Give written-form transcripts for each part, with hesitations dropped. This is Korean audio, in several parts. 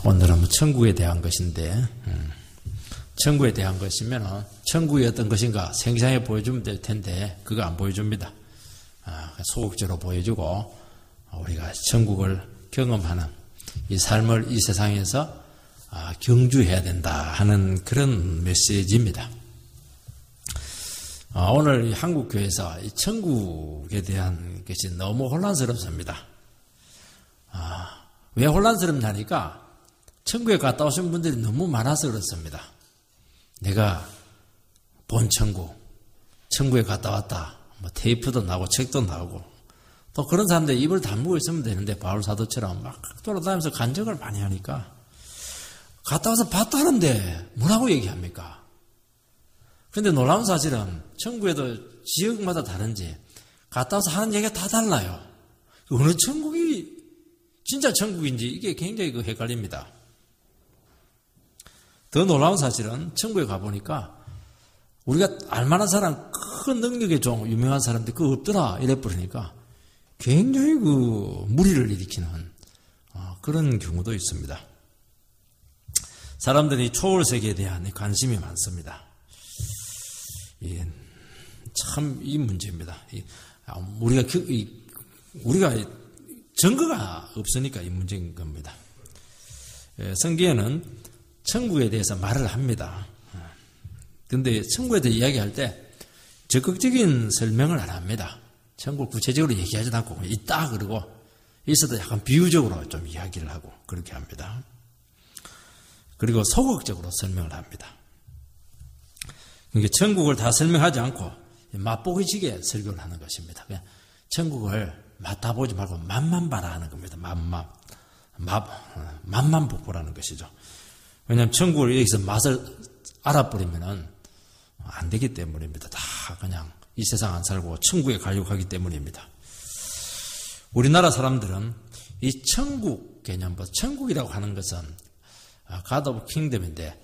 오늘은 뭐 천국에 대한 것인데, 천국에 대한 것이면 천국이 어떤 것인가 생생하게 보여주면 될 텐데 그거 안 보여줍니다. 소극적으로 보여주고 우리가 천국을 경험하는 이 삶을 이 세상에서 경주해야 된다 하는 그런 메시지입니다. 오늘 한국교회에서 이 천국에 대한 것이 너무 혼란스럽습니다. 왜 혼란스럽냐니까 천국에 갔다 오신 분들이 너무 많아서 그렇습니다. 내가 본 천국, 천국에 갔다 왔다. 뭐 테이프도 나오고 책도 나오고 또 그런 사람들 입을 다물고 있으면 되는데 바울 사도처럼 막 돌아다니면서 간증을 많이 하니까 갔다 와서 봤다는데 뭐라고 얘기합니까? 그런데 놀라운 사실은 천국에도 지역마다 다른지 갔다 와서 하는 얘기가 다 달라요. 어느 천국이 진짜 천국인지 이게 굉장히 헷갈립니다. 더 놀라운 사실은 천국에 가보니까 우리가 알만한 사람, 큰 능력의 종, 유명한 사람들 그거 없더라 이래버리니까 굉장히 무리를 일으키는 그런 경우도 있습니다. 사람들이 초월 세계에 대한 관심이 많습니다. 참 이 문제입니다. 우리가 증거가 없으니까 이 문제인 겁니다. 성경에는 천국에 대해서 말을 합니다. 그런데 천국에 대해 이야기할 때 적극적인 설명을 안 합니다. 천국 구체적으로 얘기하지도 않고 있다 그러고 있어도 약간 비유적으로 좀 이야기를 하고 그렇게 합니다. 그리고 소극적으로 설명을 합니다. 그러니까 천국을 다 설명하지 않고 맛보기식에 설교를 하는 것입니다. 그냥 천국을 맡아보지 말고 맛만 봐라 하는 겁니다. 맛만 보라는 것이죠. 왜냐하면 천국을 여기서 맛을 알아버리면 안 되기 때문입니다. 다 그냥 이 세상 안 살고 천국에 가려고 하기 때문입니다. 우리나라 사람들은 이 천국 개념보다 천국이라고 하는 것은 God of Kingdom인데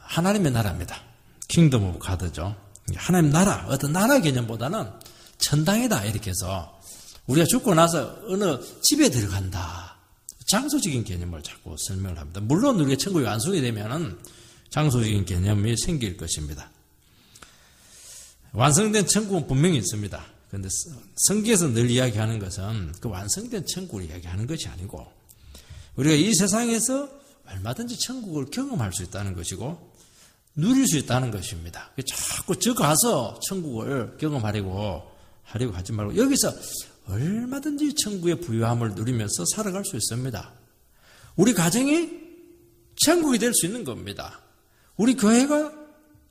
하나님의 나라입니다. Kingdom of God죠. 하나님 나라, 어떤 나라 개념보다는 천당이다 이렇게 해서 우리가 죽고 나서 어느 집에 들어간다. 장소적인 개념을 자꾸 설명을 합니다. 물론 우리가 천국에 완성이 되면은 장소적인 개념이 생길 것입니다. 완성된 천국은 분명히 있습니다. 그런데 성경에서 늘 이야기하는 것은 그 완성된 천국을 이야기하는 것이 아니고 우리가 이 세상에서 얼마든지 천국을 경험할 수 있다는 것이고 누릴 수 있다는 것입니다. 자꾸 저 가서 천국을 경험하려고 하지 말고 여기서 얼마든지 천국의 부유함을 누리면서 살아갈 수 있습니다. 우리 가정이 천국이 될 수 있는 겁니다. 우리 교회가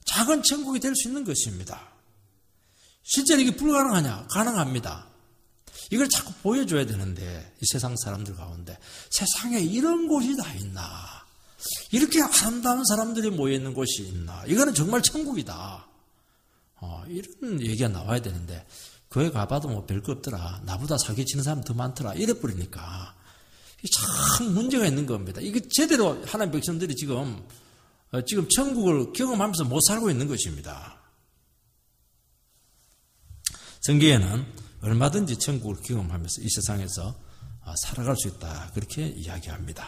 작은 천국이 될 수 있는 것입니다. 실제로 이게 불가능하냐? 가능합니다. 이걸 자꾸 보여줘야 되는데 이 세상 사람들 가운데 세상에 이런 곳이 다 있나? 이렇게 아름다운 사람들이 모여있는 곳이 있나? 이거는 정말 천국이다. 이런 얘기가 나와야 되는데 교회 가봐도 뭐 별거 없더라. 나보다 사기치는 사람 더 많더라. 이래버리니까 참 문제가 있는 겁니다. 이게 제대로 하나님 백성들이 지금 천국을 경험하면서 못 살고 있는 것입니다. 성경에는 얼마든지 천국을 경험하면서 이 세상에서 살아갈 수 있다. 그렇게 이야기합니다.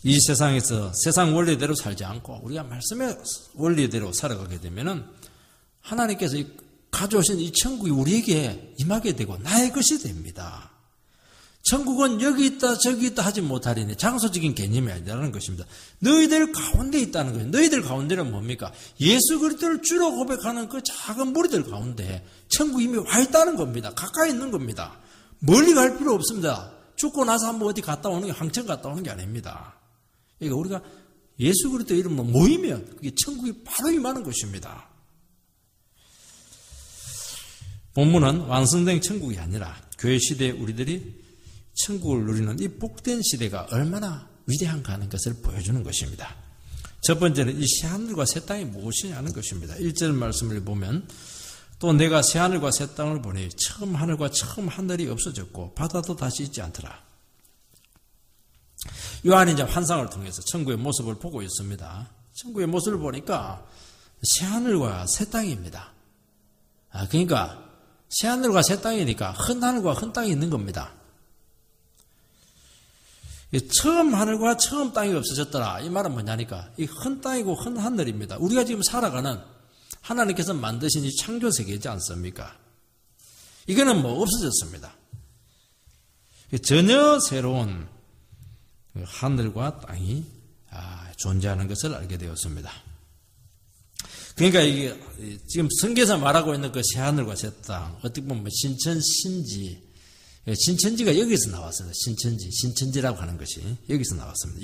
이 세상에서 세상 원리대로 살지 않고 우리가 말씀의 원리대로 살아가게 되면은 하나님께서 가져오신 이 천국이 우리에게 임하게 되고 나의 것이 됩니다. 천국은 여기 있다 저기 있다 하지 못하리니 장소적인 개념이 아니라는 것입니다. 너희들 가운데 있다는 거예요. 너희들 가운데는 뭡니까? 예수 그리스도를 주로 고백하는 그 작은 무리들 가운데 천국이 이미 와 있다는 겁니다. 가까이 있는 겁니다. 멀리 갈 필요 없습니다. 죽고 나서 한번 어디 갔다 오는 게 항천 갔다 오는 게 아닙니다. 그러니까 우리가 예수 그리스도 이름으로 모이면 그게 천국이 바로 임하는 것입니다. 본문은 완성된 천국이 아니라 교회 시대에 우리들이 천국을 누리는 이 복된 시대가 얼마나 위대한가 하는 것을 보여주는 것입니다. 첫 번째는 이 새하늘과 새 땅이 무엇이냐는 것입니다. 1절 말씀을 보면 또 내가 새하늘과 새 땅을 보니 처음 하늘과 처음 하늘이 없어졌고 바다도 다시 있지 않더라. 요한이 이제 환상을 통해서 천국의 모습을 보고 있습니다. 천국의 모습을 보니까 새하늘과 새 땅입니다. 그러니까 새하늘과 새 땅이니까 큰 하늘과 큰 땅이 있는 겁니다. 처음 하늘과 처음 땅이 없어졌더라. 이 말은 뭐냐니까 이 헌 땅이고 헌 하늘입니다. 우리가 지금 살아가는 하나님께서 만드신 이 창조 세계이지 않습니까? 이거는 뭐 없어졌습니다. 전혀 새로운 하늘과 땅이 존재하는 것을 알게 되었습니다. 그러니까 이게 지금 성경에서 말하고 있는 그 새하늘과 새 땅, 어떻게 보면 신천, 신지, 신천지가 여기서 나왔습니다. 신천지라고 하는 것이 여기서 나왔습니다.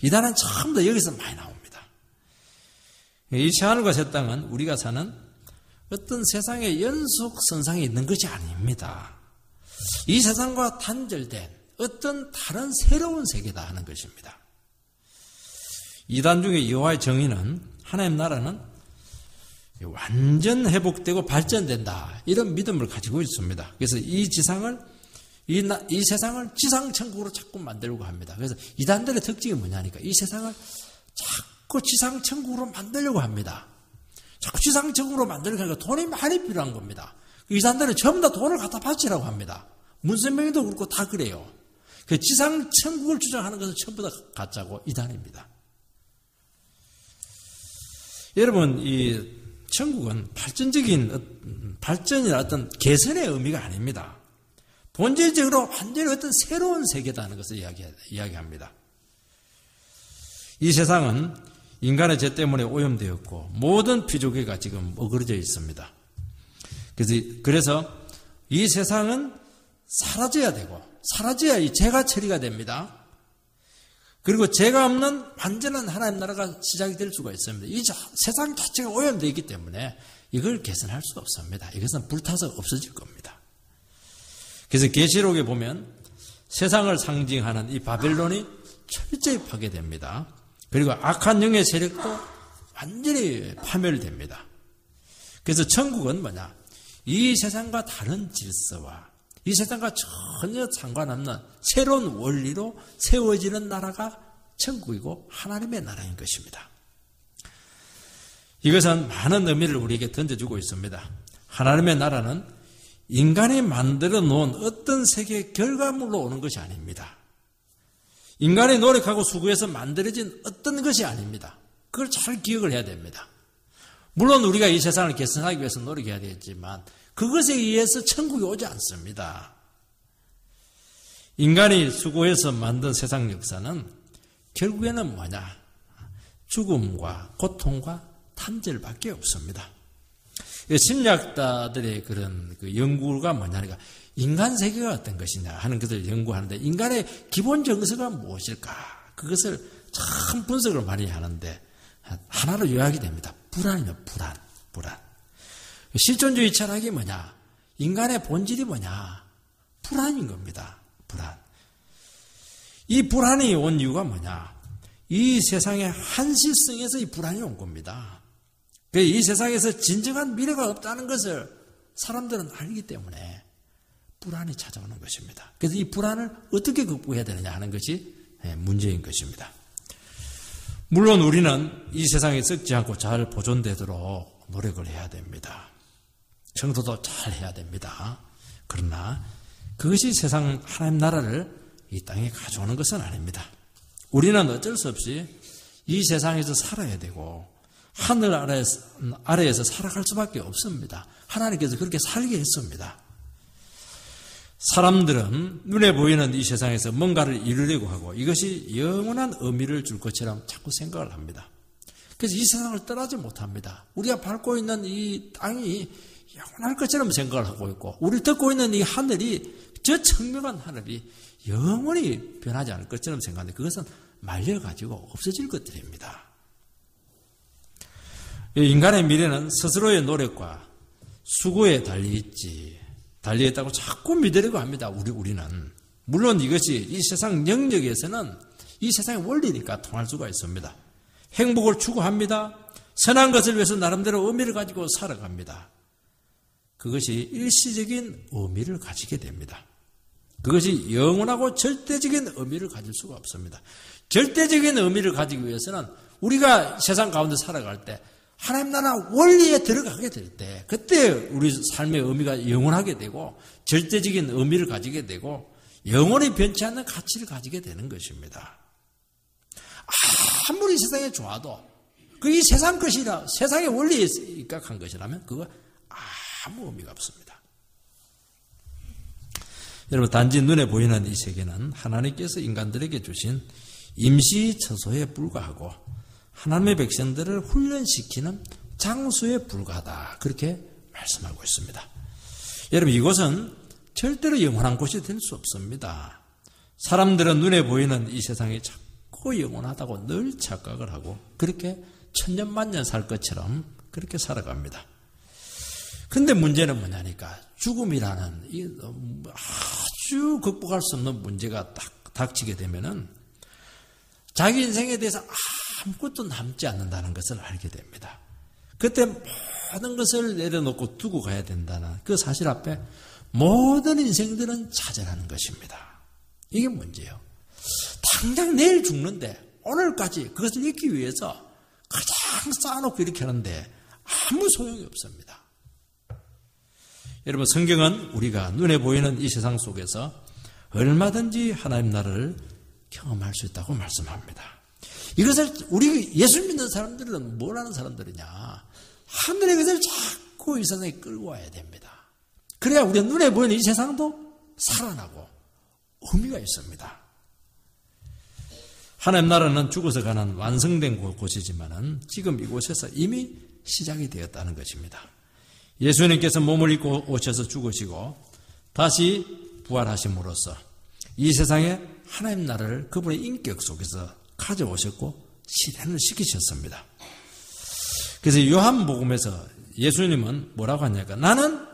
이단은 전부 다 여기서 많이 나옵니다. 이 새하늘과 새 땅은 우리가 사는 어떤 세상의 연속선상에 있는 것이 아닙니다. 이 세상과 단절된 어떤 다른 새로운 세계다 하는 것입니다. 이단 중에 여호와의 정의는 하나님 나라는 완전 회복되고 발전된다. 이런 믿음을 가지고 있습니다. 그래서 이 세상을 지상천국으로 자꾸 만들려고 합니다. 그래서 이단들의 특징이 뭐냐니까 이 세상을 자꾸 지상천국으로 만들려고 합니다. 자꾸 지상천국으로 만들려고 하니까 돈이 많이 필요한 겁니다. 이단들은 전부 다 돈을 갖다 바치라고 합니다. 문선명도 그렇고 다 그래요. 그 지상천국을 주장하는 것은 전부 다 가짜고 이단입니다. 여러분, 이 천국은 발전이나 어떤 개선의 의미가 아닙니다. 본질적으로 완전히 어떤 새로운 세계다는 것을 이야기합니다. 이 세상은 인간의 죄 때문에 오염되었고 모든 피조계가 지금 어그러져 있습니다. 그래서 이 세상은 사라져야 되고 사라져야 이 죄가 처리가 됩니다. 그리고 죄가 없는 완전한 하나님 나라가 시작이 될 수가 있습니다. 이 세상 자체가 오염되어 있기 때문에 이걸 개선할 수가 없습니다. 이것은 불타서 없어질 겁니다. 그래서 계시록에 보면 세상을 상징하는 이 바벨론이 철저히 파괴됩니다. 그리고 악한 영의 세력도 완전히 파멸됩니다. 그래서 천국은 뭐냐? 이 세상과 다른 질서와 이 세상과 전혀 상관없는 새로운 원리로 세워지는 나라가 천국이고 하나님의 나라인 것입니다. 이것은 많은 의미를 우리에게 던져주고 있습니다. 하나님의 나라는 인간이 만들어 놓은 어떤 세계의 결과물로 오는 것이 아닙니다. 인간이 노력하고 수고해서 만들어진 어떤 것이 아닙니다. 그걸 잘 기억을 해야 됩니다. 물론 우리가 이 세상을 개선하기 위해서 노력해야 되겠지만 그것에 의해서 천국이 오지 않습니다. 인간이 수고해서 만든 세상 역사는 결국에는 뭐냐? 죽음과 고통과 탄절밖에 없습니다. 심리학자들의 그런 연구가 뭐냐니까 인간 세계가 어떤 것이냐 하는 것을 연구하는데 인간의 기본 정서가 무엇일까? 그것을 참 분석을 많이 하는데 하나로 요약이 됩니다. 불안이면 불안. 실존주의 철학이 뭐냐? 인간의 본질이 뭐냐? 불안인 겁니다. 불안. 이 불안이 온 이유가 뭐냐? 이 세상의 한시성에서 이 불안이 온 겁니다. 이 세상에서 진정한 미래가 없다는 것을 사람들은 알기 때문에 불안이 찾아오는 것입니다. 그래서 이 불안을 어떻게 극복해야 되느냐 하는 것이 문제인 것입니다. 물론 우리는 이 세상에 썩지 않고 잘 보존되도록 노력을 해야 됩니다. 청소도 잘 해야 됩니다. 그러나 그것이 세상 하나님 나라를 이 땅에 가져오는 것은 아닙니다. 우리는 어쩔 수 없이 이 세상에서 살아야 되고 하늘 아래에서 살아갈 수밖에 없습니다. 하나님께서 그렇게 살게 했습니다. 사람들은 눈에 보이는 이 세상에서 뭔가를 이루려고 하고 이것이 영원한 의미를 줄 것처럼 자꾸 생각을 합니다. 그래서 이 세상을 떠나지 못합니다. 우리가 밟고 있는 이 땅이 영원할 것처럼 생각을 하고 있고 우리 듣고 있는 이 하늘이 저 청명한 하늘이 영원히 변하지 않을 것처럼 생각하는데 그것은 말려가지고 없어질 것들입니다. 인간의 미래는 스스로의 노력과 수고에 달려있다고 자꾸 믿으려고 합니다. 우리는. 물론 이것이 이 세상 영역에서는 이 세상의 원리니까 통할 수가 있습니다. 행복을 추구합니다. 선한 것을 위해서 나름대로 의미를 가지고 살아갑니다. 그것이 일시적인 의미를 가지게 됩니다. 그것이 영원하고 절대적인 의미를 가질 수가 없습니다. 절대적인 의미를 가지기 위해서는 우리가 세상 가운데 살아갈 때 하나님 나라 원리에 들어가게 될 때 그때 우리 삶의 의미가 영원하게 되고 절대적인 의미를 가지게 되고 영원히 변치 않는 가치를 가지게 되는 것입니다. 아무리 세상에 좋아도 이 세상 것이라 세상의 원리에 입각한 것이라면 그거 아무 의미가 없습니다. 여러분, 단지 눈에 보이는 이 세계는 하나님께서 인간들에게 주신 임시 처소에 불과하고 하나님의 백성들을 훈련시키는 장소에 불과하다, 그렇게 말씀하고 있습니다. 여러분, 이곳은 절대로 영원한 곳이 될 수 없습니다. 사람들은 눈에 보이는 이 세상이 자꾸 영원하다고 늘 착각을 하고 그렇게 천년만년 살 것처럼 그렇게 살아갑니다. 근데 문제는 뭐냐니까, 죽음이라는 이 아주 극복할 수 없는 문제가 딱 닥치게 되면은 자기 인생에 대해서 아무것도 남지 않는다는 것을 알게 됩니다. 그때 모든 것을 내려놓고 두고 가야 된다는 그 사실 앞에 모든 인생들은 좌절하는 것입니다. 이게 문제예요. 당장 내일 죽는데 오늘까지 그것을 잊기 위해서 가장 쌓아놓고 이렇게 하는데 아무 소용이 없습니다. 여러분, 성경은 우리가 눈에 보이는 이 세상 속에서 얼마든지 하나님 나라를 경험할 수 있다고 말씀합니다. 이것을 우리 예수 믿는 사람들은 뭘 하는 사람들이냐, 하늘의 것을 자꾸 이 세상에 끌고 와야 됩니다. 그래야 우리가 눈에 보이는 이 세상도 살아나고 의미가 있습니다. 하나님 나라는 죽어서 가는 완성된 곳이지만은 지금 이곳에서 이미 시작이 되었다는 것입니다. 예수님께서 몸을 입고 오셔서 죽으시고 다시 부활하심으로써 이 세상에 하나님 나라를 그분의 인격 속에서 가져오셨고 실현을 시키셨습니다. 그래서 요한복음에서 예수님은 뭐라고 하냐니까, 나는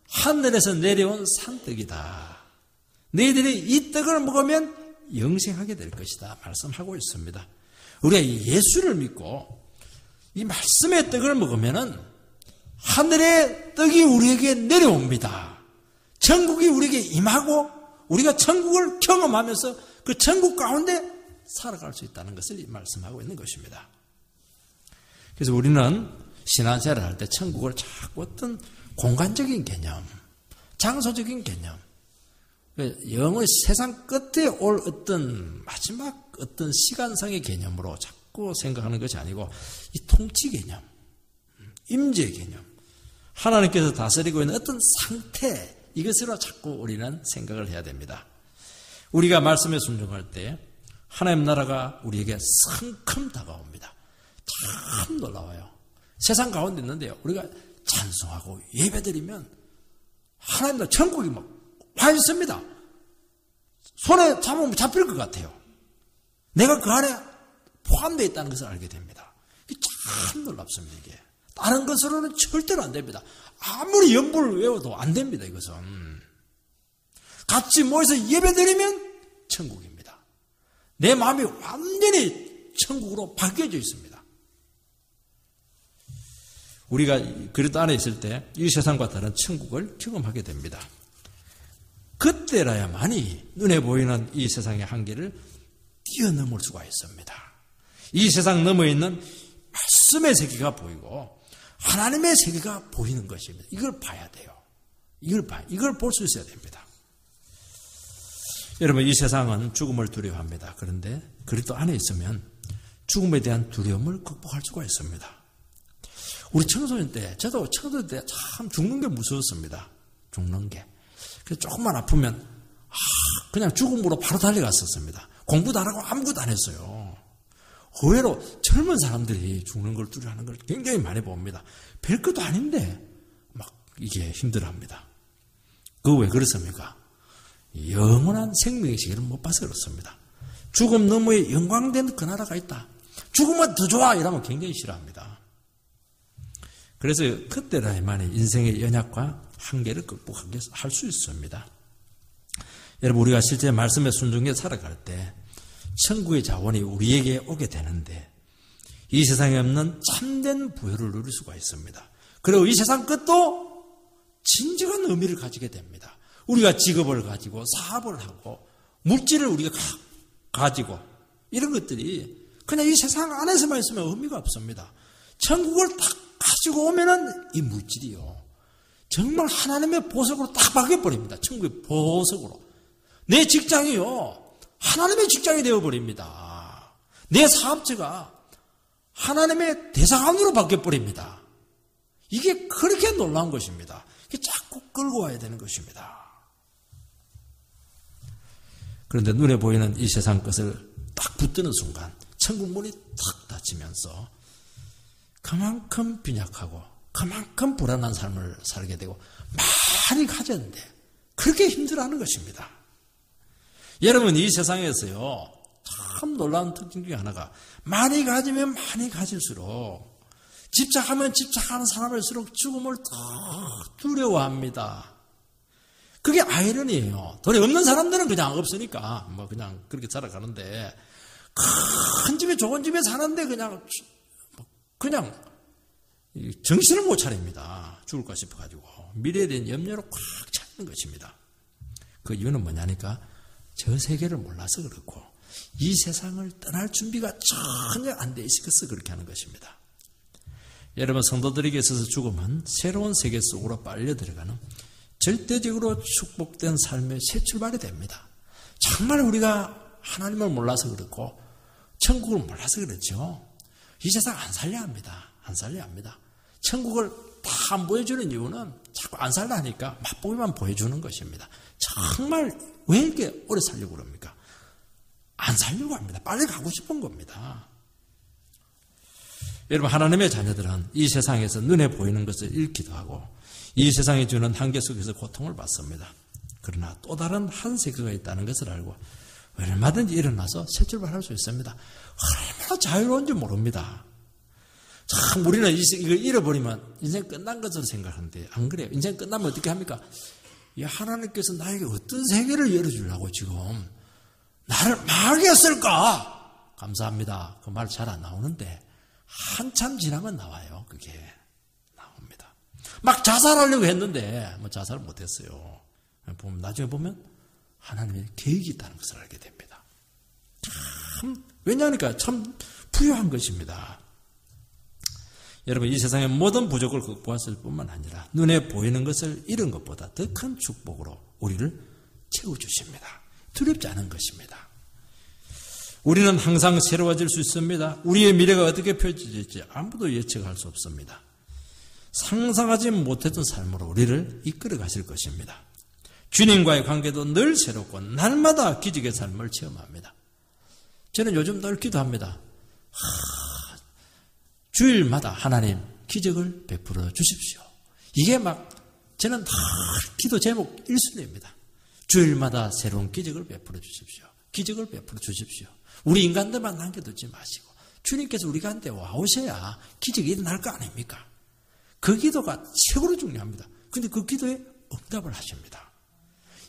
하늘에서 내려온 산떡이다. 너희들이 이 떡을 먹으면 영생하게 될 것이다 말씀하고 있습니다. 우리가 예수를 믿고 이 말씀의 떡을 먹으면은 하늘의 떡이 우리에게 내려옵니다. 천국이 우리에게 임하고 우리가 천국을 경험하면서 그 천국 가운데 살아갈 수 있다는 것을 말씀하고 있는 것입니다. 그래서 우리는 신앙생활을 할 때 천국을 자꾸 어떤 공간적인 개념, 장소적인 개념, 영의 세상 끝에 올 어떤 마지막 어떤 시간상의 개념으로 자꾸 생각하는 것이 아니고 이 통치 개념, 임재 개념, 하나님께서 다스리고 있는 어떤 상태, 이것으로 자꾸 우리는 생각을 해야 됩니다. 우리가 말씀에 순종할 때 하나님 나라가 우리에게 성큼 다가옵니다. 참 놀라워요. 세상 가운데 있는데요, 우리가 찬송하고 예배드리면 하나님 나라 천국이 막 와 있습니다. 손에 잡으면 잡힐 것 같아요. 내가 그 안에 포함되어 있다는 것을 알게 됩니다. 이게 참 놀랍습니다. 이게 다른 것으로는 절대로 안 됩니다. 아무리 연불을 외워도 안 됩니다. 이것은 같이 모여서 예배드리면 천국입니다. 내 마음이 완전히 천국으로 바뀌어져 있습니다. 우리가 그리스도 안에 있을 때 이 세상과 다른 천국을 경험하게 됩니다. 그때라야만이 눈에 보이는 이 세상의 한계를 뛰어넘을 수가 있습니다. 이 세상 너머에 있는 말씀의 세계가 보이고 하나님의 세계가 보이는 것입니다. 이걸 봐야 돼요. 이걸 볼 수 있어야 됩니다. 여러분, 이 세상은 죽음을 두려워합니다. 그런데 그리스도 안에 있으면 죽음에 대한 두려움을 극복할 수가 있습니다. 우리 청소년 때, 저도 청소년 때 참 죽는 게 무서웠습니다. 죽는 게. 그래서 조금만 아프면 그냥 죽음으로 바로 달려갔었습니다. 공부도 안 하고 아무것도 안 했어요. 의외로 젊은 사람들이 죽는 걸 두려워하는 걸 굉장히 많이 봅니다. 별것도 아닌데 막 이게 힘들어합니다. 그거 왜 그렇습니까? 영원한 생명의 시계를 못 봐서 그렇습니다. 죽음 너머에 영광된 그 나라가 있다. 죽으면 더 좋아 이러면 굉장히 싫어합니다. 그래서 그때라야만이 인생의 연약과 한계를 극복하게 할 수 있습니다. 여러분, 우리가 실제 말씀에 순종해 살아갈 때 천국의 자원이 우리에게 오게 되는데 이 세상에 없는 참된 부여를 누릴 수가 있습니다. 그리고 이 세상 끝도 진정한 의미를 가지게 됩니다. 우리가 직업을 가지고 사업을 하고 물질을 우리가 가지고 이런 것들이 그냥 이 세상 안에서만 있으면 의미가 없습니다. 천국을 딱 가지고 오면은 이 물질이요, 정말 하나님의 보석으로 딱 바뀌어버립니다. 천국의 보석으로. 내 직장이요, 하나님의 직장이 되어버립니다. 내 사업체가 하나님의 대상으로 바뀌어버립니다. 이게 그렇게 놀라운 것입니다. 이게 자꾸 끌고 와야 되는 것입니다. 그런데 눈에 보이는 이 세상 것을 딱 붙드는 순간 천국 문이 탁 닫히면서 그만큼 빈약하고 그만큼 불안한 삶을 살게 되고 많이 가졌는데 그렇게 힘들어하는 것입니다. 여러분, 이 세상에서요, 참 놀라운 특징 중에 하나가 많이 가지면 많이 가질수록 집착하면 집착하는 사람일수록 죽음을 더 두려워합니다. 그게 아이러니예요. 돈이 없는 사람들은 그냥 없으니까 뭐 그냥 그렇게 살아가는데, 큰 집에 좋은 집에 사는데 그냥 정신을 못 차립니다. 죽을까 싶어가지고 미래에 대한 염려로 꽉 차 있는 것입니다. 그 이유는 뭐냐니까 저 세계를 몰라서 그렇고 이 세상을 떠날 준비가 전혀 안 돼 있어서 그렇게 하는 것입니다. 여러분, 성도들에게 있어서 죽음은 새로운 세계 속으로 빨려 들어가는 절대적으로 축복된 삶의 새 출발이 됩니다. 정말 우리가 하나님을 몰라서 그렇고 천국을 몰라서 그렇죠. 이 세상 안 살려 합니다. 안 살려 합니다. 천국을 다 안 보여주는 이유는 자꾸 안 살려 하니까 맛보기만 보여주는 것입니다. 정말 왜 이렇게 오래 살려고 그럽니까? 안 살려고 합니다. 빨리 가고 싶은 겁니다. 여러분, 하나님의 자녀들은 이 세상에서 눈에 보이는 것을 잃기도 하고 이 세상이 주는 한계 속에서 고통을 받습니다. 그러나 또 다른 한 세계가 있다는 것을 알고 얼마든지 일어나서 새 출발할 수 있습니다. 얼마나 자유로운지 모릅니다. 참 우리는 이걸 잃어버리면 인생 끝난 것으로 생각하는데 안 그래요. 인생 끝나면 어떻게 합니까? 하나님께서 나에게 어떤 세계를 열어주려고 지금 나를 막였을까? 감사합니다. 그 말 잘 안 나오는데 한참 지나면 나와요. 그게 나옵니다. 막 자살하려고 했는데 뭐 자살을 못했어요. 나중에 보면 하나님의 계획이 있다는 것을 알게 됩니다. 참, 왜냐하니까 참 부유한 것입니다. 여러분, 이 세상의 모든 부족을 극복했을 뿐만 아니라 눈에 보이는 것을 잃은 것보다 더 큰 축복으로 우리를 채워주십니다. 두렵지 않은 것입니다. 우리는 항상 새로워질 수 있습니다. 우리의 미래가 어떻게 펼쳐질지 아무도 예측할 수 없습니다. 상상하지 못했던 삶으로 우리를 이끌어 가실 것입니다. 주님과의 관계도 늘 새롭고 날마다 기적의 삶을 체험합니다. 저는 요즘 늘 기도합니다. 주일마다 하나님 기적을 베풀어 주십시오. 이게 저는 다 기도 제목 1순위입니다. 주일마다 새로운 기적을 베풀어 주십시오. 기적을 베풀어 주십시오. 우리 인간들만 남겨두지 마시고 주님께서 우리 가운데 와오셔야 기적이 일어날 거 아닙니까? 그 기도가 최고로 중요합니다. 그런데 그 기도에 응답을 하십니다.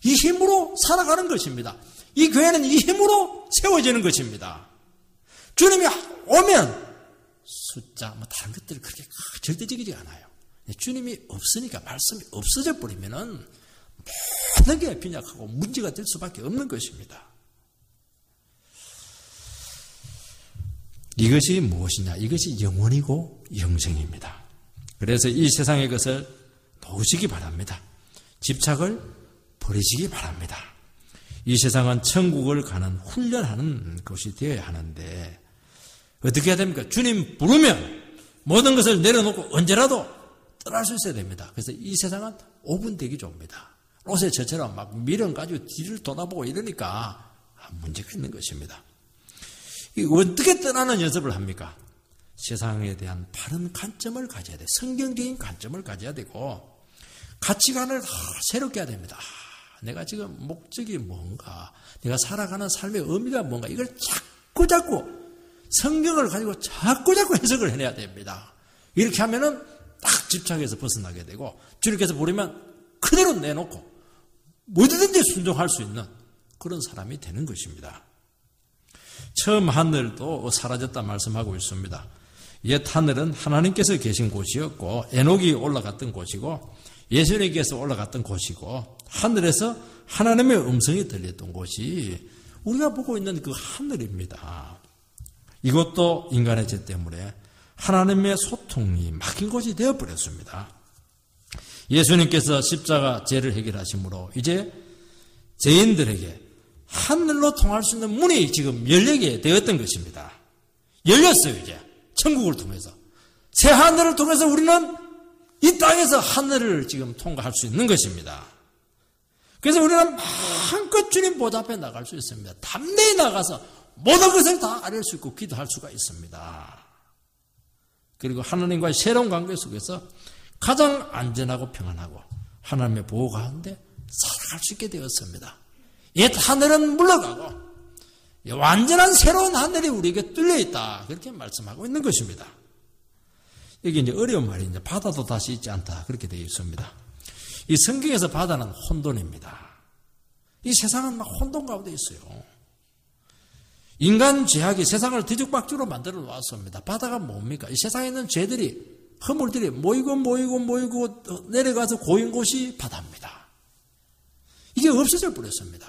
이 힘으로 살아가는 것입니다. 이 교회는 이 힘으로 세워지는 것입니다. 주님이 오면 숫자, 다른 것들이 그렇게 절대적이지 않아요. 주님이 없으니까 말씀이 없어져 버리면은 모든 게 빈약하고 문제가 될 수밖에 없는 것입니다. 이것이 무엇이냐? 이것이 영원이고 영생입니다. 그래서 이 세상의 것을 놓으시기 바랍니다. 집착을 버리시기 바랍니다. 이 세상은 천국을 가는 훈련하는 곳이 되어야 하는데 어떻게 해야 됩니까? 주님 부르면 모든 것을 내려놓고 언제라도 떠날 수 있어야 됩니다. 그래서 이 세상은 5분 되기 좋습니다. 옷에 저처럼 미련 가지고 뒤를 돌아보고 이러니까 문제가 있는 것입니다. 어떻게 떠나는 연습을 합니까? 세상에 대한 바른 관점을 가져야 돼요. 성경적인 관점을 가져야 되고 가치관을 다 새롭게 해야 됩니다. 내가 지금 목적이 뭔가, 내가 살아가는 삶의 의미가 뭔가, 이걸 자꾸 성경을 가지고 자꾸 해석을 해내야 됩니다. 이렇게 하면은 딱 집착해서 벗어나게 되고 주님께서 부르면 그대로 내놓고 뭐든지 순종할 수 있는 그런 사람이 되는 것입니다. 처음 하늘도 사라졌다 말씀하고 있습니다. 옛 하늘은 하나님께서 계신 곳이었고 에녹이 올라갔던 곳이고 예수님께서 올라갔던 곳이고 하늘에서 하나님의 음성이 들렸던 곳이 우리가 보고 있는 그 하늘입니다. 이것도 인간의 죄 때문에 하나님의 소통이 막힌 곳이 되어버렸습니다. 예수님께서 십자가 죄를 해결하심으로 이제 죄인들에게 하늘로 통할 수 있는 문이 지금 열리게 되었던 것입니다. 열렸어요, 이제. 천국을 통해서. 새 하늘을 통해서 우리는 이 땅에서 하늘을 지금 통과할 수 있는 것입니다. 그래서 우리는 마음껏 주님 보좌 앞에 나갈 수 있습니다. 담대히 나가서 모든 것을 다 아뢰을 수 있고 기도할 수가 있습니다. 그리고 하나님과의 새로운 관계 속에서 가장 안전하고 평안하고 하나님의 보호 가운데 살아갈 수 있게 되었습니다. 옛 하늘은 물러가고 완전한 새로운 하늘이 우리에게 뚫려 있다. 그렇게 말씀하고 있는 것입니다. 여기 이제 어려운 말이 이제 바다도 다시 있지 않다. 그렇게 되어 있습니다. 이 성경에서 바다는 혼돈입니다. 이 세상은 막 혼돈 가운데 있어요. 인간 죄악이 세상을 뒤죽박죽으로 만들어 놓았습니다. 바다가 뭡니까? 이 세상에 있는 죄들이, 허물들이 모이고 내려가서 고인 곳이 바다입니다. 이게 없어져 버렸습니다.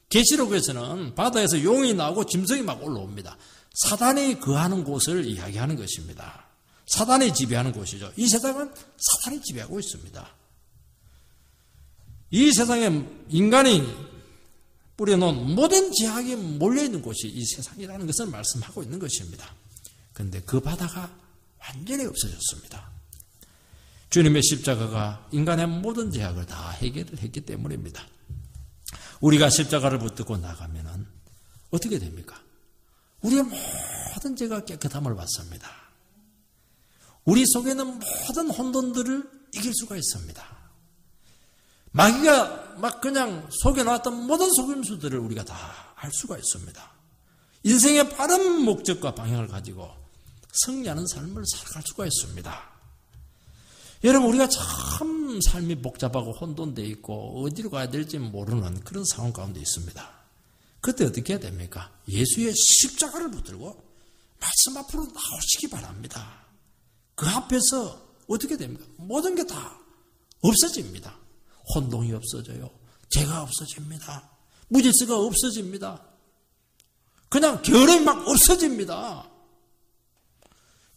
계시록에서는 바다에서 용이 나오고 짐승이 막 올라옵니다. 사단이 거하는 곳을 이야기하는 것입니다. 사단이 지배하는 곳이죠. 이 세상은 사단이 지배하고 있습니다. 이 세상에 인간이 뿌려놓은 모든 죄악이 몰려있는 곳이 이 세상이라는 것을 말씀하고 있는 것입니다. 그런데 그 바다가 완전히 없어졌습니다. 주님의 십자가가 인간의 모든 죄악을 다 해결을 했기 때문입니다. 우리가 십자가를 붙들고 나가면은 어떻게 됩니까? 우리의 모든 죄가 깨끗함을 받습니다. 우리 속에는 모든 혼돈들을 이길 수가 있습니다. 마귀가 막 그냥 속여놨던 모든 속임수들을 우리가 다 알 수가 있습니다. 인생의 바른 목적과 방향을 가지고 승리하는 삶을 살아갈 수가 있습니다. 여러분, 우리가 참 삶이 복잡하고 혼돈되어 있고 어디로 가야 될지 모르는 그런 상황 가운데 있습니다. 그때 어떻게 해야 됩니까? 예수의 십자가를 붙들고 말씀 앞으로 나오시기 바랍니다. 그 앞에서 어떻게 됩니까? 모든 게 다 없어집니다. 혼동이 없어져요. 죄가 없어집니다. 무질서가 없어집니다. 그냥 결이 막 없어집니다.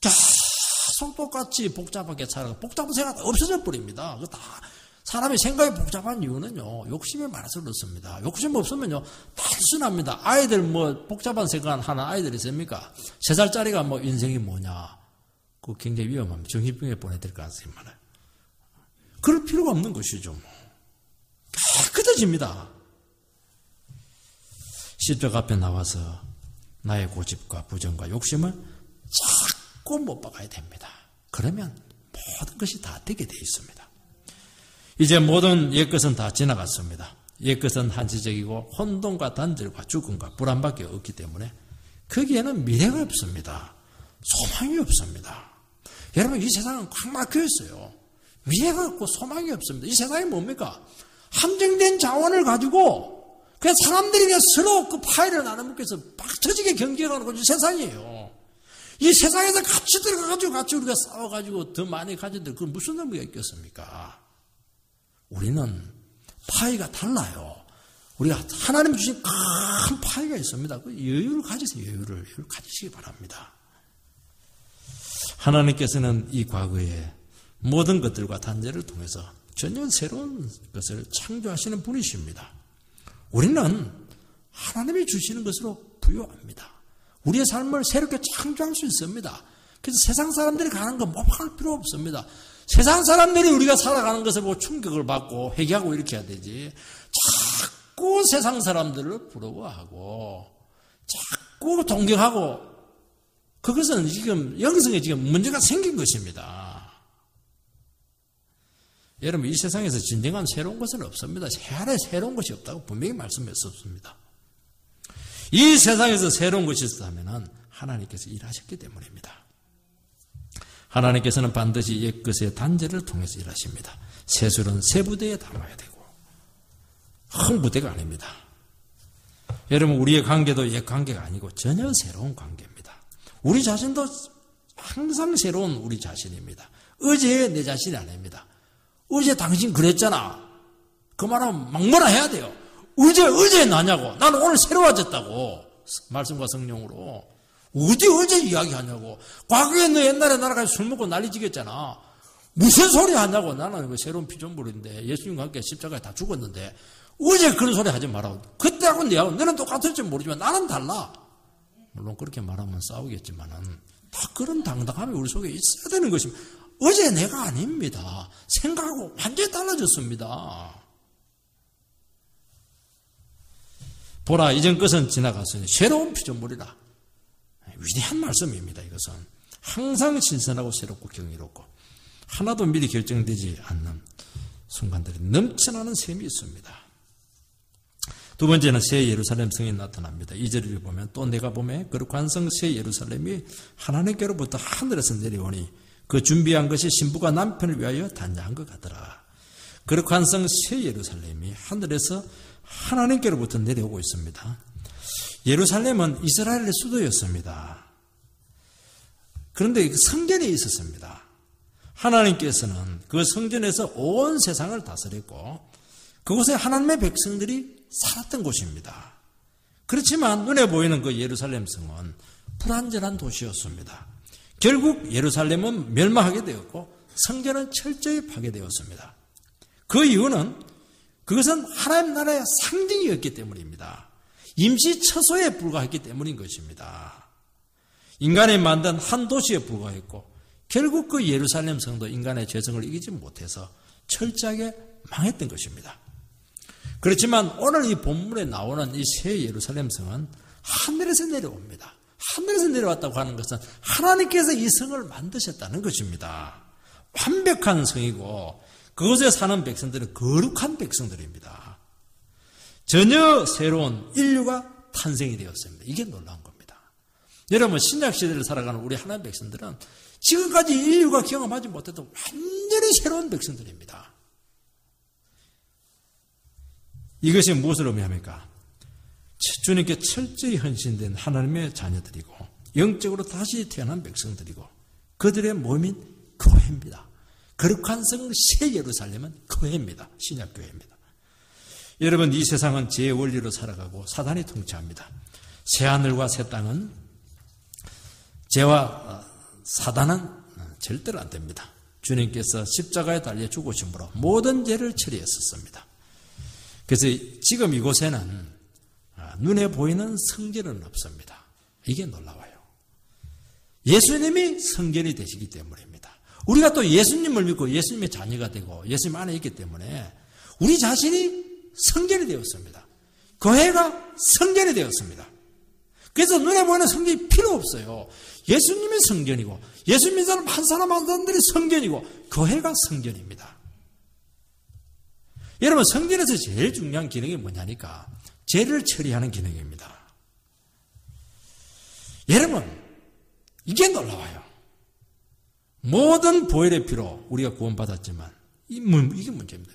계속 똑같이 복잡하게 살아가 복잡한 생각 없어져 버립니다. 그 다 사람의 생각이 복잡한 이유는요, 욕심이 많아서 그렇습니다. 욕심 없으면요, 단순합니다. 아이들 뭐 복잡한 생각 하는 아이들이 있습니까? 3살짜리가 뭐 인생이 뭐냐? 그거 굉장히 위험합니다. 정신병에 보내드릴 가능성이 많아요. 그럴 필요가 없는 것이죠. 깨끗해집니다. 십자가 앞에 나와서 나의 고집과 부정과 욕심을 자꾸 못 박아야 됩니다. 그러면 모든 것이 다 되게 되어 있습니다. 이제 모든 옛것은 다 지나갔습니다. 옛것은 한시적이고 혼돈과 단절과 죽음과 불안밖에 없기 때문에 거기에는 미래가 없습니다. 소망이 없습니다. 여러분, 이 세상은 꽉 막혀 있어요. 미래가 없고 소망이 없습니다. 이 세상이 뭡니까? 한정된 자원을 가지고 그냥 사람들이 그냥 서로 그 파일을 나눠먹기 위해서 빡쳐지게 경쟁하는 것이 세상이에요. 이 세상에서 같이 들어가가지고 같이 우리가 싸워가지고 더 많이 가져들 그 무슨 의미가 있겠습니까? 우리는 파이가 달라요. 우리가 하나님 주신 큰 파이가 있습니다. 그 여유를 가지세요. 여유를 가지시기 바랍니다. 하나님께서는 이 과거에 모든 것들과 단절을 통해서 전혀 새로운 것을 창조하시는 분이십니다. 우리는 하나님이 주시는 것으로 부유합니다. 우리의 삶을 새롭게 창조할 수 있습니다. 그래서 세상 사람들이 가는 거 모방할 필요 없습니다. 세상 사람들이 우리가 살아가는 것을 보고 충격을 받고 회개하고 이렇게 해야 되지. 자꾸 세상 사람들을 부러워하고 자꾸 동경하고 그것은 지금 영성에 지금 문제가 생긴 것입니다. 여러분, 이 세상에서 진정한 새로운 것은 없습니다. 새하늘에 새로운 것이 없다고 분명히 말씀했었습니다. 이 세상에서 새로운 것이 있었다면 하나님께서 일하셨기 때문입니다. 하나님께서는 반드시 옛것의 단절을 통해서 일하십니다. 새술은 새 부대에 담아야 되고 큰 부대가 아닙니다. 여러분, 우리의 관계도 옛 관계가 아니고 전혀 새로운 관계입니다. 우리 자신도 항상 새로운 우리 자신입니다. 어제의 내 자신이 아닙니다. 어제 당신 그랬잖아. 그 말하면 막 뭐라 해야 돼요. 어제 나냐고. 나는 오늘 새로워졌다고. 말씀과 성령으로. 어제 이야기하냐고. 과거에 너 옛날에 나랑 술 먹고 난리지겠잖아. 무슨 소리 하냐고. 나는 그 새로운 피조물인데 예수님과 함께 십자가에 다 죽었는데 어제 그런 소리 하지 말라고. 그때하고 내하고 너는 똑같을지 모르지만 나는 달라. 물론 그렇게 말하면 싸우겠지만은 다 그런 당당함이 우리 속에 있어야 되는 것입니다. 어제 내가 아닙니다. 생각하고 완전히 달라졌습니다. 보라, 이전 것은 지나갔으니 새로운 피조물이라. 위대한 말씀입니다. 이것은 항상 신선하고 새롭고 경이롭고 하나도 미리 결정되지 않는 순간들이 넘쳐나는 셈이 있습니다. 두 번째는 새 예루살렘 성이 나타납니다. 2절을 보면 또 내가 보매 거룩한 성 새 예루살렘이 하나님께로부터 하늘에서 내려오니 그 준비한 것이 신부가 남편을 위하여 단장한 것 같더라. 거룩한 성 새 예루살렘이 하늘에서 하나님께로부터 내려오고 있습니다. 예루살렘은 이스라엘의 수도였습니다. 그런데 성전이 있었습니다. 하나님께서는 그 성전에서 온 세상을 다스렸고 그곳에 하나님의 백성들이 살았던 곳입니다. 그렇지만 눈에 보이는 그 예루살렘 성은 불완전한 도시였습니다. 결국 예루살렘은 멸망하게 되었고 성전은 철저히 파괴되었습니다. 그 이유는 그것은 하나님 나라의 상징이었기 때문입니다. 임시 처소에 불과했기 때문인 것입니다. 인간이 만든 한 도시에 불과했고 결국 그 예루살렘 성도 인간의 죄성을 이기지 못해서 철저하게 망했던 것입니다. 그렇지만 오늘 이 본문에 나오는 이 새 예루살렘 성은 하늘에서 내려옵니다. 하늘에서 내려왔다고 하는 것은 하나님께서 이 성을 만드셨다는 것입니다. 완벽한 성이고 그곳에 사는 백성들은 거룩한 백성들입니다. 전혀 새로운 인류가 탄생이 되었습니다. 이게 놀라운 겁니다. 여러분 신약시대를 살아가는 우리 하나님 백성들은 지금까지 인류가 경험하지 못했던 완전히 새로운 백성들입니다. 이것이 무엇을 의미합니까? 주님께 철저히 헌신된 하나님의 자녀들이고 영적으로 다시 태어난 백성들이고 그들의 몸인 교회입니다. 거룩한 성 새 예루살렘은 교회입니다. 신약교회입니다. 여러분 이 세상은 죄의 원리로 살아가고 사단이 통치합니다. 새하늘과 새 땅은 죄와 사단은 절대로 안 됩니다. 주님께서 십자가에 달려 죽으심으로 모든 죄를 처리했었습니다. 그래서 지금 이곳에는 눈에 보이는 성전은 없습니다. 이게 놀라워요. 예수님이 성전이 되시기 때문입니다. 우리가 또 예수님을 믿고 예수님의 자녀가 되고 예수님 안에 있기 때문에 우리 자신이 성전이 되었습니다. 교회가 성전이 되었습니다. 그래서 눈에 보이는 성전이 필요 없어요. 예수님이 성전이고 예수 믿는 사람 한 사람 한 사람들이 성전이고 교회가 성전입니다. 여러분 성전에서 제일 중요한 기능이 뭐냐니까 죄를 처리하는 기능입니다. 여러분 이게 놀라워요. 모든 보혈의 피로 우리가 구원받았지만 이게 문제입니다.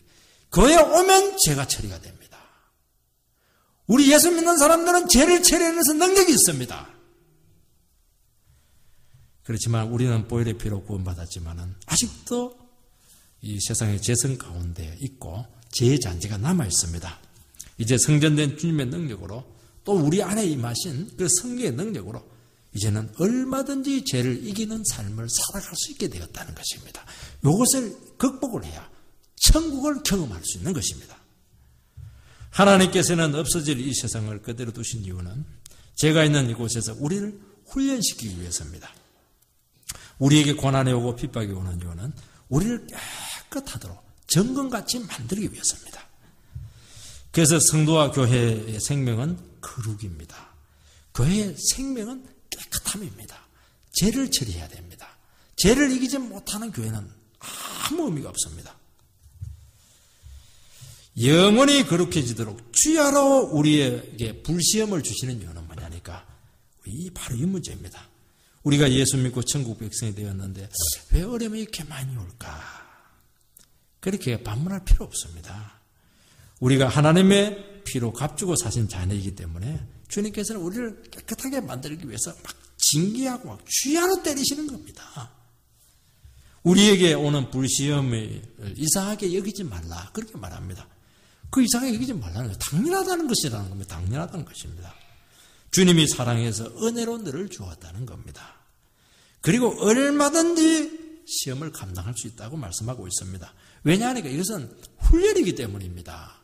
교회에 오면 죄가 처리가 됩니다. 우리 예수 믿는 사람들은 죄를 처리해내서 능력이 있습니다. 그렇지만 우리는 보혈의 피로 구원받았지만 아직도 이 세상의 죄성 가운데 있고 죄의 잔재가 남아 있습니다. 이제 성전된 주님의 능력으로 또 우리 안에 임하신 그 성령의 능력으로 이제는 얼마든지 죄를 이기는 삶을 살아갈 수 있게 되었다는 것입니다. 이것을 극복을 해야 천국을 경험할 수 있는 것입니다. 하나님께서는 없어질 이 세상을 그대로 두신 이유는 죄가 있는 이곳에서 우리를 훈련시키기 위해서입니다. 우리에게 고난이 오고 핍박이 오는 이유는 우리를 깨끗하도록 정금같이 만들기 위해서입니다. 그래서 성도와 교회의 생명은 거룩입니다. 교회의 생명은 깨끗함입니다. 죄를 처리해야 됩니다. 죄를 이기지 못하는 교회는 아무 의미가 없습니다. 영원히 거룩해지도록 주야로 우리에게 불시험을 주시는 이유는 뭐냐니까 바로 이 문제입니다. 우리가 예수 믿고 천국 백성이 되었는데 왜 어려움이 이렇게 많이 올까? 그렇게 반문할 필요 없습니다. 우리가 하나님의 피로 값주고 사신 자녀이기 때문에 주님께서는 우리를 깨끗하게 만들기 위해서 막 징계하고 막 주야로 때리시는 겁니다. 우리에게 오는 불시험을 이상하게 여기지 말라 그렇게 말합니다. 그 이상하게 여기지 말라는 거예요. 당연하다는 것이라는 겁니다. 당연하다는 것입니다. 주님이 사랑해서 은혜로 너를 주었다는 겁니다. 그리고 얼마든지 시험을 감당할 수 있다고 말씀하고 있습니다. 왜냐하니까 이것은 훈련이기 때문입니다.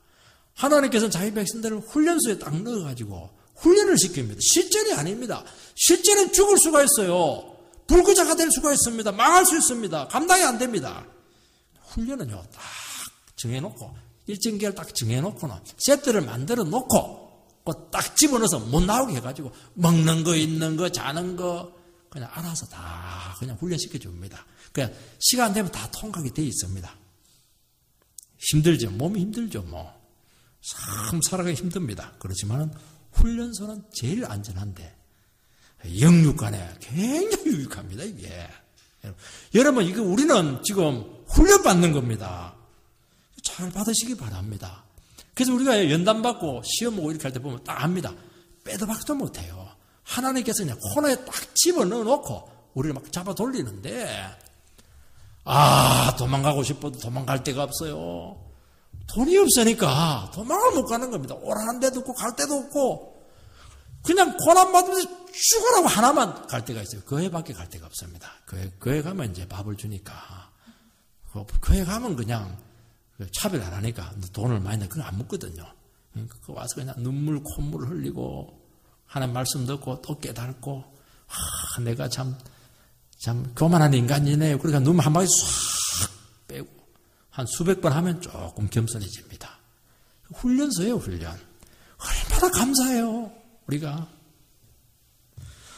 하나님께서는 자기 백성들을 훈련소에 딱 넣어가지고 훈련을 시킵니다. 실전이 아닙니다. 실전은 죽을 수가 있어요. 불구자가 될 수가 있습니다. 망할 수 있습니다. 감당이 안 됩니다. 훈련은요, 딱 정해놓고, 일정 기간을 딱 정해놓고는 세트를 만들어 놓고, 딱 집어넣어서 못 나오게 해가지고, 먹는 거, 있는 거, 자는 거, 그냥 알아서 다 그냥 훈련시켜 줍니다. 그냥 시간 되면 다 통과하게 돼 있습니다. 힘들죠. 몸이 힘들죠, 뭐. 참 살아가기 힘듭니다. 그렇지만 훈련소는 제일 안전한데, 영육간에 굉장히 유익합니다, 이게. 여러분, 이거 우리는 지금 훈련받는 겁니다. 잘 받으시기 바랍니다. 그래서 우리가 연단 받고 시험 보고 이렇게 할 때 보면 딱 압니다. 빼도 박도 못해요. 하나님께서 그냥 코너에 딱 집어 넣어 놓고 우리를 막 잡아 돌리는데, 도망가고 싶어도 도망갈 데가 없어요. 돈이 없으니까 도망을 못 가는 겁니다. 오라는 데도 없고 갈 데도 없고 그냥 고난 받으면서 죽으라고 하나만 갈 데가 있어요. 교회밖에 갈 데가 없습니다. 교회 가면 이제 밥을 주니까, 교회 가면 그냥 차별 안 하니까 돈을 많이 내 그거 안 먹거든요. 그 와서 그냥 눈물 콧물 흘리고 하나님 말씀 듣고 또 깨닫고, 내가 참 교만한 인간이네. 그러니까 눈 한 방에 싹 빼고 한 수백 번 하면 조금 겸손해집니다. 훈련소예요, 훈련. 얼마나 감사해요, 우리가.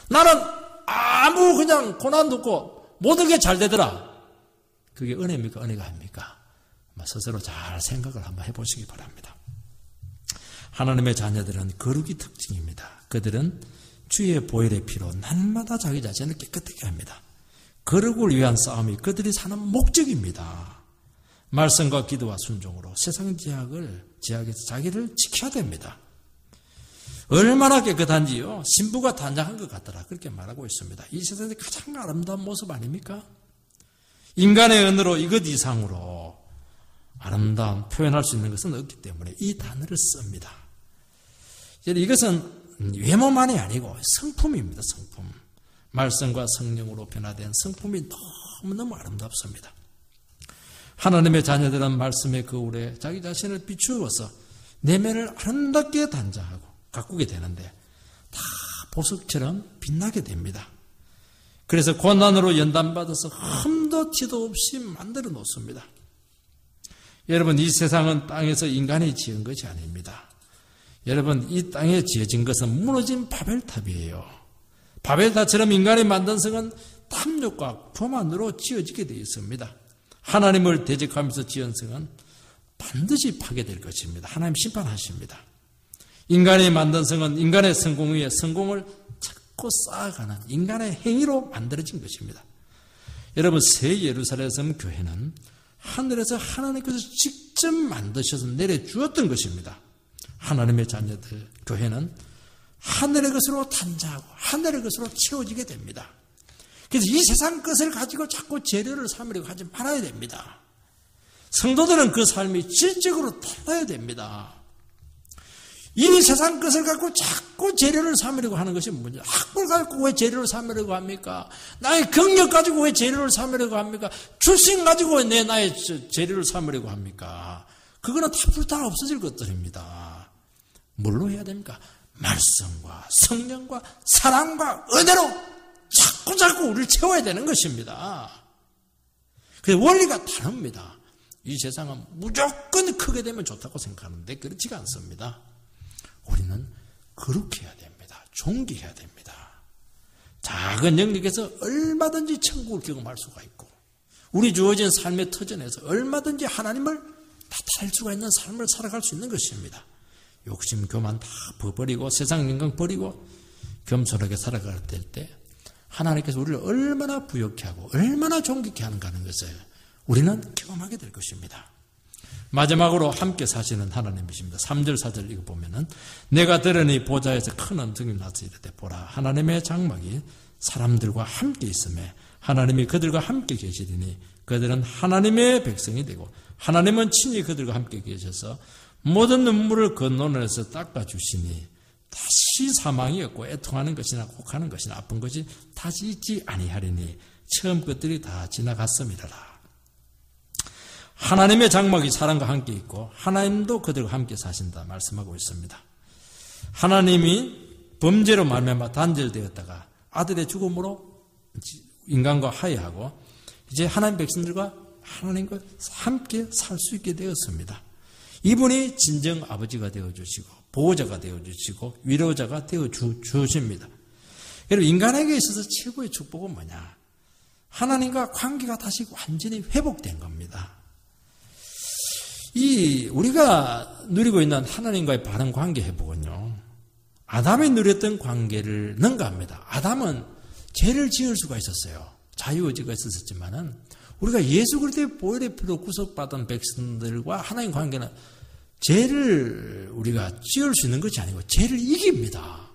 나는 아무 그냥 고난도 없고 모든 게 잘 되더라. 그게 은혜입니까? 은혜가 아닙니까? 스스로 잘 생각을 한번 해보시기 바랍니다. 하나님의 자녀들은 거룩이 특징입니다. 그들은 주의 보혈의 피로 날마다 자기 자신을 깨끗하게 합니다. 거룩을 위한 싸움이 그들이 사는 목적입니다. 말씀과 기도와 순종으로 세상 지약에서 자기를 지켜야 됩니다. 얼마나 깨끗한지요, 신부가 단장한 것 같더라, 그렇게 말하고 있습니다. 이 세상의 가장 아름다운 모습 아닙니까? 인간의 언어로 이것 이상으로 아름다운 표현할 수 있는 것은 없기 때문에 이 단어를 씁니다. 이것은 외모만이 아니고 성품입니다. 성품. 말씀과 성령으로 변화된 성품이 너무너무 아름답습니다. 하나님의 자녀들은 말씀의 거울에 자기 자신을 비추어서 내면을 아름답게 단장하고 가꾸게 되는데 다 보석처럼 빛나게 됩니다. 그래서 고난으로 연단받아서 흠도 티도 없이 만들어 놓습니다. 여러분, 이 세상은 땅에서 인간이 지은 것이 아닙니다. 여러분, 이 땅에 지어진 것은 무너진 바벨탑이에요. 바벨탑처럼 인간이 만든 성은 탐욕과 교만으로 지어지게 되어 있습니다. 하나님을 대적하면서 지은 성은 반드시 파괴될 것입니다. 하나님 심판하십니다. 인간이 만든 성은 인간의 성공 위에 성공을 찾고 쌓아가는 인간의 행위로 만들어진 것입니다. 여러분, 새 예루살렘 교회는 하늘에서 하나님께서 직접 만드셔서 내려주었던 것입니다. 하나님의 자녀들 교회는 하늘의 것으로 단장하고 하늘의 것으로 채워지게 됩니다. 그래서 이 세상 것을 가지고 자꾸 재료를 삼으려고 하지 말아야 됩니다. 성도들은 그 삶이 질적으로 달라야 됩니다. 이 세상 것을 갖고 자꾸 재료를 삼으려고 하는 것이 뭐냐? 학벌 가지고 왜 재료를 삼으려고 합니까? 나의 경력 가지고 왜 재료를 삼으려고 합니까? 출신 가지고 왜 나의 재료를 삼으려고 합니까? 그거는 다 불타 없어질 것들입니다. 뭘로 해야 됩니까? 말씀과 성령과 사랑과 은혜로 자꾸 우리를 채워야 되는 것입니다. 그래서 원리가 다릅니다. 이 세상은 무조건 크게 되면 좋다고 생각하는데 그렇지가 않습니다. 우리는 거룩해야 됩니다. 존귀해야 됩니다. 작은 영역에서 얼마든지 천국을 경험할 수가 있고 우리 주어진 삶의 터전에서 얼마든지 하나님을 나타낼 수가 있는 삶을 살아갈 수 있는 것입니다. 욕심, 교만 다 버리고 세상 영광 버리고 겸손하게 살아갈 때 하나님께서 우리를 얼마나 부욕케 하고 얼마나 존귀케 하는가 하는 것을 우리는 경험하게 될 것입니다. 마지막으로 함께 사시는 하나님이십니다. 3절 4절 이거 보면은 내가 들으니 보좌에서 큰 음성이 나서 이르되 보라 하나님의 장막이 사람들과 함께 있음에 하나님이 그들과 함께 계시리니 그들은 하나님의 백성이 되고 하나님은 친히 그들과 함께 계셔서 모든 눈물을 건너에서 닦아주시니 다시 사망이 없고 애통하는 것이나 혹하는 것이나 아픈 것이 다시 있지 아니하리니 처음 것들이 다 지나갔음이라라. 하나님의 장막이 사람과 함께 있고 하나님도 그들과 함께 사신다 말씀하고 있습니다. 하나님이 범죄로 말미암아 단절되었다가 아들의 죽음으로 인간과 화해하고 이제 하나님 백성들과 하나님과 함께 살 수 있게 되었습니다. 이분이 진정 아버지가 되어주시고 보호자가 되어주시고 위로자가 되어주십니다. 여러분, 인간에게 있어서 최고의 축복은 뭐냐? 하나님과 관계가 다시 완전히 회복된 겁니다. 우리가 누리고 있는 하나님과의 바른 관계 회복은요, 아담이 누렸던 관계를 능가합니다. 아담은 죄를 지을 수가 있었어요. 자유의지가 있었지만은 우리가 예수 그리스도의 보혈의 피로 구속받은 백성들과 하나님 관계는 죄를 우리가 지을 수 있는 것이 아니고 죄를 이깁니다.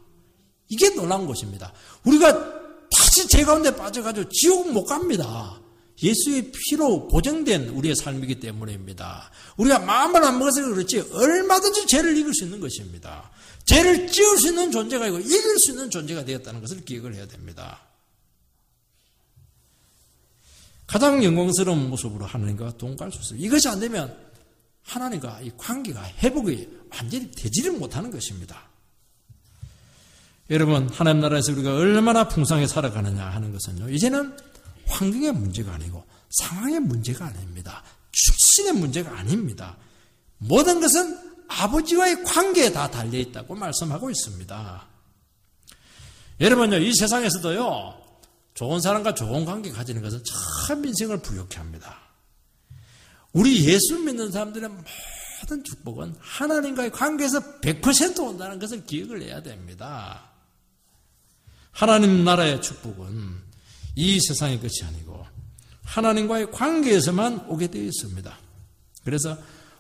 이게 놀라운 것입니다. 우리가 다시 죄 가운데 빠져가지고 지옥 못 갑니다. 예수의 피로 보정된 우리의 삶이기 때문입니다. 우리가 마음을 안 먹어서 그렇지 얼마든지 죄를 이길 수 있는 것입니다. 죄를 지을 수 있는 존재가 아니고 이길 수 있는 존재가 되었다는 것을 기억을 해야 됩니다. 가장 영광스러운 모습으로 하나님과 동거할 수 있어요. 이것이 안 되면 하나님과 이 관계가 회복이 완전히 되지를 못하는 것입니다. 여러분, 하나님 나라에서 우리가 얼마나 풍성하게 살아가느냐 하는 것은요, 이제는 환경의 문제가 아니고 상황의 문제가 아닙니다. 출신의 문제가 아닙니다. 모든 것은 아버지와의 관계에 다 달려있다고 말씀하고 있습니다. 여러분요, 이 세상에서도요, 좋은 사람과 좋은 관계 가지는 것은 참 인생을 부유케 합니다. 우리 예수 믿는 사람들의 모든 축복은 하나님과의 관계에서 100% 온다는 것을 기억을 해야 됩니다. 하나님 나라의 축복은 이 세상의 것이 아니고 하나님과의 관계에서만 오게 되어 있습니다. 그래서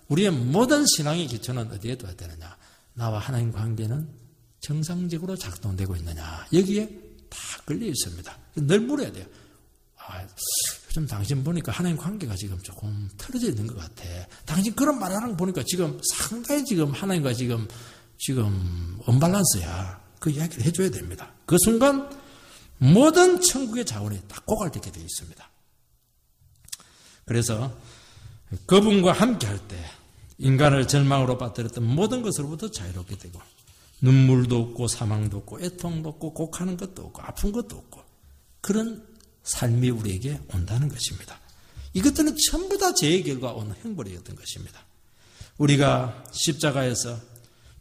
우리의 모든 신앙의 기초는 어디에 둬야 되느냐? 나와 하나님 관계는 정상적으로 작동되고 있느냐? 여기에 다 걸려 있습니다. 늘 물어야 돼요. 요즘 당신 보니까 하나님 관계가 지금 조금 틀어져 있는 것 같아. 당신 그런 말하는 거 보니까 지금 상당히 지금 하나님과 지금 언밸런스야. 그 이야기를 해줘야 됩니다. 그 순간 모든 천국의 자원이 다 고갈되게 되어 있습니다. 그래서 그분과 함께 할 때 인간을 절망으로 빠뜨렸던 모든 것으로부터 자유롭게 되고 눈물도 없고 사망도 없고 애통도 없고 곡하는 것도 없고 아픈 것도 없고 그런 삶이 우리에게 온다는 것입니다. 이것들은 전부 다 죄의 결과 오는 형벌이었던 것입니다. 우리가 십자가에서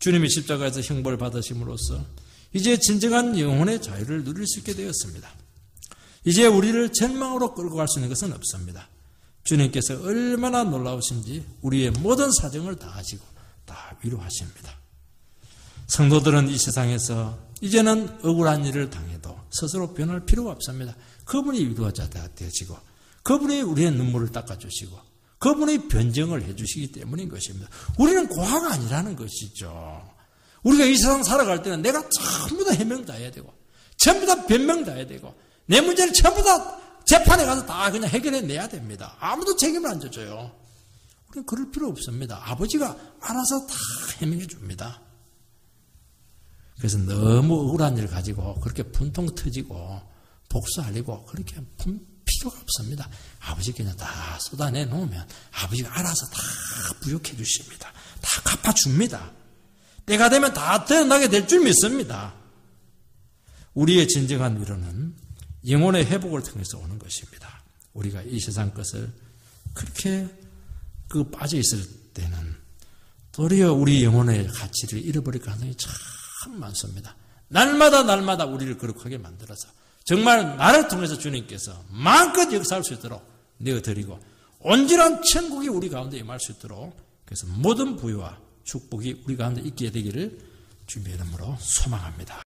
주님이 십자가에서 형벌을 받으심으로써 이제 진정한 영혼의 자유를 누릴 수 있게 되었습니다. 이제 우리를 절망으로 끌고 갈 수 있는 것은 없습니다. 주님께서 얼마나 놀라우신지 우리의 모든 사정을 다 아시고 다 위로하십니다. 성도들은 이 세상에서 이제는 억울한 일을 당해도 스스로 변할 필요가 없습니다. 그분이 위로자 되어지고 그분이 우리의 눈물을 닦아주시고 그분이 변정을 해주시기 때문인 것입니다. 우리는 고아가 아니라는 것이죠. 우리가 이 세상 살아갈 때는 내가 전부 다 해명 다 해야 되고 전부 다 변명 다 해야 되고 내 문제를 전부 다 재판에 가서 다 그냥 해결해내야 됩니다. 아무도 책임을 안 져줘요. 우리는 그럴 필요 없습니다. 아버지가 알아서 다 해명해 줍니다. 그래서 너무 억울한 일을 가지고 그렇게 분통 터지고 복수하려고 그렇게 필요가 없습니다. 아버지께 그냥 다 쏟아내 놓으면 아버지가 알아서 다 부욕해 주십니다. 다 갚아줍니다. 때가 되면 다 드러나게 될 줄 믿습니다. 우리의 진정한 위로는 영혼의 회복을 통해서 오는 것입니다. 우리가 이 세상 것을 그렇게 빠져 있을 때는 도리어 우리 영혼의 가치를 잃어버릴 가능성이 참 많습니다. 날마다 우리를 거룩하게 만들어서 정말 나를 통해서 주님께서 마음껏 역사할 수 있도록 내어드리고 온전한 천국이 우리 가운데 임할 수 있도록 그래서 모든 부유와 축복이 우리 가운데 있게 되기를 주님의 이름으로 소망합니다.